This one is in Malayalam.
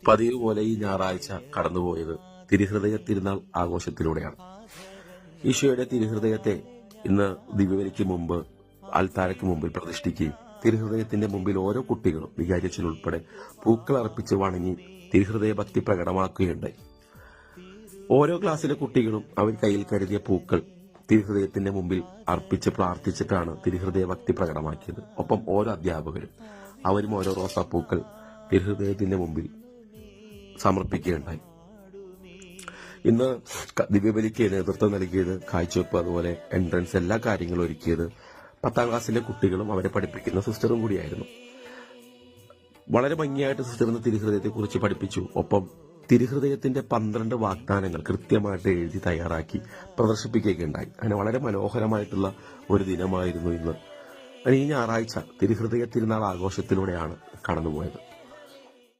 പതിവ് പോലെ ഈ ഞായറാഴ്ച കടന്നുപോയത് തിരുഹൃദയ തിരുനാൾ ആഘോഷത്തിലൂടെയാണ്. ഈശോയുടെ തിരുഹൃദയത്തെ ഇന്ന് ദിവ്യബലിക്ക് മുമ്പ് അൽത്താരയ്ക്ക് മുമ്പിൽ പ്രതിഷ്ഠിക്കുകയും തിരുഹൃദയത്തിന്റെ മുമ്പിൽ ഓരോ കുട്ടികളും വികാരിയച്ഛനുൾപ്പെടെ പൂക്കൾ അർപ്പിച്ച് വണങ്ങി തിരുഹൃദയ ഭക്തി പ്രകടമാക്കുകയുണ്ടായി. ഓരോ ക്ലാസ്സിലെ കുട്ടികളും അവർ കയ്യിൽ കരുതിയ പൂക്കൾ തിരുഹൃദയത്തിന്റെ മുമ്പിൽ അർപ്പിച്ച് പ്രാർത്ഥിച്ചിട്ടാണ് തിരുഹൃദയ ഭക്തി പ്രകടമാക്കിയത്. ഒപ്പം ഓരോ അധ്യാപകരും അവരും ഓരോ റോസാപ്പൂക്കൾ തിരുഹൃദയത്തിന്റെ മുമ്പിൽ സമർപ്പിക്കുകയുണ്ടായി. ഇന്ന് ദിവ്യബലിക്ക് നേതൃത്വം നൽകിയത്, കാഴ്ചവെപ്പ്, അതുപോലെ എൻട്രൻസ്, എല്ലാ കാര്യങ്ങളും ഒരുക്കിയത് 10ാം ക്ലാസ്സിലെ കുട്ടികളും അവരെ പഠിപ്പിക്കുന്ന സിസ്റ്ററും കൂടിയായിരുന്നു. വളരെ ഭംഗിയായിട്ട് സിസ്റ്ററിന് തിരുഹൃദയത്തെ കുറിച്ച് പഠിപ്പിച്ചു. ഒപ്പം തിരുഹൃദയത്തിന്റെ 12 വാഗ്ദാനങ്ങൾ കൃത്യമായിട്ട് എഴുതി തയ്യാറാക്കി പ്രദർശിപ്പിക്കുകയുണ്ടായി. അങ്ങനെ വളരെ മനോഹരമായിട്ടുള്ള ഒരു ദിനമായിരുന്നു ഇന്ന്. ഈ ഞായറാഴ്ച തിരുഹൃദയ തിരുനാൾ ആഘോഷത്തിലൂടെയാണ് കടന്നുപോയത്.